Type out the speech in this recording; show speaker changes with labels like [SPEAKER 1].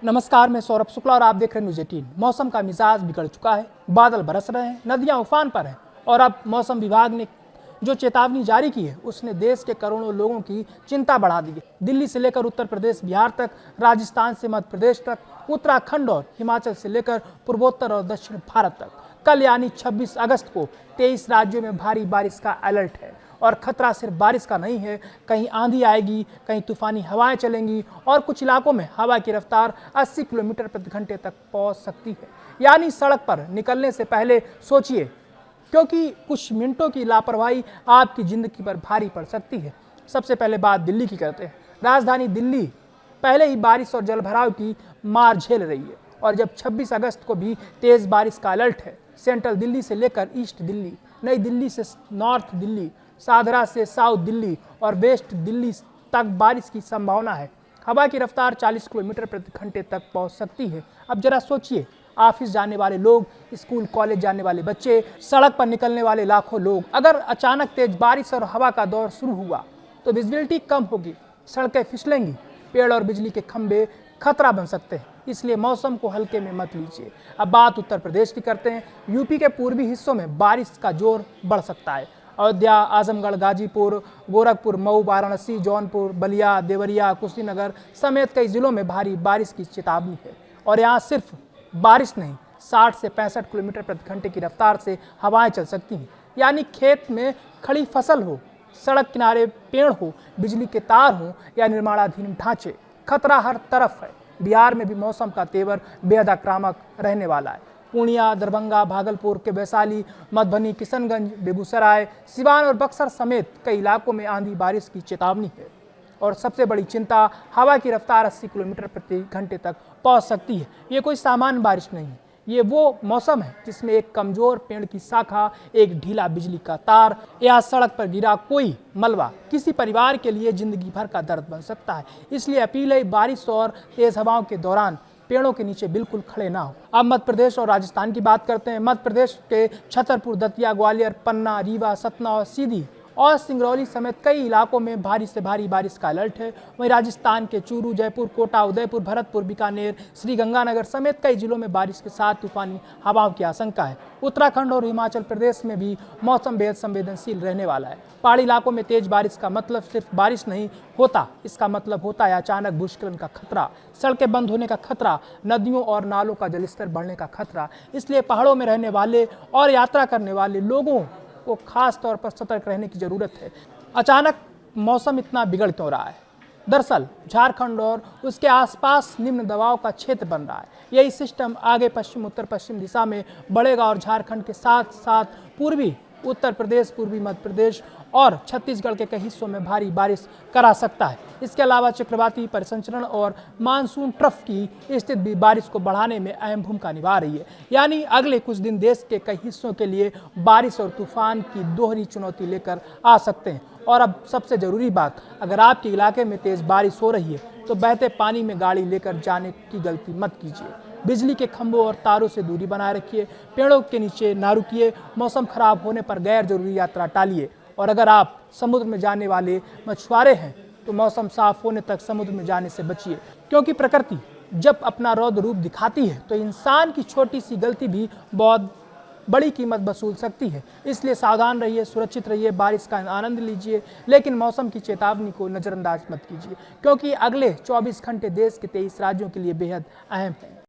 [SPEAKER 1] नमस्कार, मैं सौरभ शुक्ला और आप देख रहे हैं न्यूज़ 18। मौसम का मिजाज बिगड़ चुका है, बादल बरस रहे हैं, नदियां उफान पर हैं और अब मौसम विभाग ने जो चेतावनी जारी की है उसने देश के करोड़ों लोगों की चिंता बढ़ा दी है। दिल्ली से लेकर उत्तर प्रदेश, बिहार तक, राजस्थान से मध्य प्रदेश तक, उत्तराखंड और हिमाचल से लेकर पूर्वोत्तर और दक्षिण भारत तक कल यानी 26 अगस्त को 23 राज्यों में भारी बारिश का अलर्ट है। और खतरा सिर्फ बारिश का नहीं है, कहीं आंधी आएगी, कहीं तूफानी हवाएं चलेंगी और कुछ इलाकों में हवा की रफ्तार 80 किलोमीटर प्रति घंटे तक पहुंच सकती है। यानी सड़क पर निकलने से पहले सोचिए, क्योंकि कुछ मिनटों की लापरवाही आपकी जिंदगी पर भारी पड़ सकती है। सबसे पहले बात दिल्ली की करते हैं। राजधानी दिल्ली पहले ही बारिश और जलभराव की मार झेल रही है और जब 26 अगस्त को भी तेज बारिश का अलर्ट है। सेंट्रल दिल्ली से लेकर ईस्ट दिल्ली, नई दिल्ली से नॉर्थ दिल्ली, सादरा से साउथ दिल्ली और वेस्ट दिल्ली तक बारिश की संभावना है। हवा की रफ्तार 40 किलोमीटर प्रति घंटे तक पहुंच सकती है। अब जरा सोचिए, ऑफिस जाने वाले लोग, स्कूल कॉलेज जाने वाले बच्चे, सड़क पर निकलने वाले लाखों लोग, अगर अचानक तेज बारिश और हवा का दौर शुरू हुआ तो विजिबिलिटी कम होगी, सड़कें फिसलेंगी, पेड़ और बिजली के खंभे खतरा बन सकते हैं। इसलिए मौसम को हल्के में मत लीजिए। अब बात उत्तर प्रदेश की करते हैं। यूपी के पूर्वी हिस्सों में बारिश का जोर बढ़ सकता है। अयोध्या, आजमगढ़, गाजीपुर, गोरखपुर, मऊ, वाराणसी, जौनपुर, बलिया, देवरिया, कुशीनगर समेत कई जिलों में भारी बारिश की चेतावनी है। और यहाँ सिर्फ बारिश नहीं, 60 से 65 किलोमीटर प्रति घंटे की रफ्तार से हवाएं चल सकती हैं। यानी खेत में खड़ी फसल हो, सड़क किनारे पेड़ हो, बिजली के तार हो या निर्माणाधीन ढांचे, खतरा हर तरफ है। बिहार में भी मौसम का तेवर बेहद आक्रामक रहने वाला है। पूर्णिया, दरभंगा, भागलपुर के वैशाली, मधुबनी, किशनगंज, बेगूसराय, सिवान और बक्सर समेत कई इलाकों में आंधी बारिश की चेतावनी है। और सबसे बड़ी चिंता, हवा की रफ्तार 80 किलोमीटर प्रति घंटे तक पहुंच सकती है। ये कोई सामान्य बारिश नहीं है, ये वो मौसम है जिसमें एक कमजोर पेड़ की शाखा, एक ढीला बिजली का तार या सड़क पर गिरा कोई मलबा किसी परिवार के लिए जिंदगी भर का दर्द बन सकता है। इसलिए अपील है, बारिश और तेज हवाओं के दौरान पेड़ों के नीचे बिल्कुल खड़े ना हो। अब मध्य प्रदेश और राजस्थान की बात करते हैं। मध्य प्रदेश के छतरपुर, दतिया, ग्वालियर, पन्ना, रीवा, सतना और सीधी और सिंगरौली समेत कई इलाकों में भारी से भारी बारिश का अलर्ट है। वहीं राजस्थान के चूरू, जयपुर, कोटा, उदयपुर, भरतपुर, बीकानेर, श्रीगंगानगर समेत कई जिलों में बारिश के साथ तूफानी हवाओं की आशंका है। उत्तराखंड और हिमाचल प्रदेश में भी मौसम बेहद संवेदनशील रहने वाला है। पहाड़ी इलाकों में तेज बारिश का मतलब सिर्फ बारिश नहीं होता, इसका मतलब होता है अचानक भूस्खलन का खतरा, सड़कें बंद होने का खतरा, नदियों और नालों का जलस्तर बढ़ने का खतरा। इसलिए पहाड़ों में रहने वाले और यात्रा करने वाले लोगों को खास तौर पर सतर्क रहने की जरूरत है। अचानक मौसम इतना बिगड़ क्यों रहा है? दरअसल झारखंड और उसके आसपास निम्न दबाव का क्षेत्र बन रहा है। यही सिस्टम आगे पश्चिम उत्तर पश्चिम दिशा में बढ़ेगा और झारखंड के साथ साथ पूर्वी उत्तर प्रदेश, पूर्वी मध्य प्रदेश और छत्तीसगढ़ के कई हिस्सों में भारी बारिश करा सकता है। इसके अलावा चक्रवाती परिसंचरण और मानसून ट्रफ की स्थिति भी बारिश को बढ़ाने में अहम भूमिका निभा रही है। यानी अगले कुछ दिन देश के कई हिस्सों के लिए बारिश और तूफान की दोहरी चुनौती लेकर आ सकते हैं। और अब सबसे जरूरी बात, अगर आपके इलाके में तेज बारिश हो रही है तो बहते पानी में गाड़ी लेकर जाने की गलती मत कीजिए। बिजली के खंभों और तारों से दूरी बनाए रखिए, पेड़ों के नीचे ना रुकिए, मौसम खराब होने पर गैर जरूरी यात्रा टालिए। और अगर आप समुद्र में जाने वाले मछुआरे हैं तो मौसम साफ होने तक समुद्र में जाने से बचिए, क्योंकि प्रकृति जब अपना रौद्र रूप दिखाती है तो इंसान की छोटी सी गलती भी बहुत बड़ी कीमत वसूल सकती है। इसलिए सावधान रहिए, सुरक्षित रहिए, बारिश का आनंद लीजिए, लेकिन मौसम की चेतावनी को नज़रअंदाज मत कीजिए, क्योंकि अगले 24 घंटे देश के 23 राज्यों के लिए बेहद अहम है।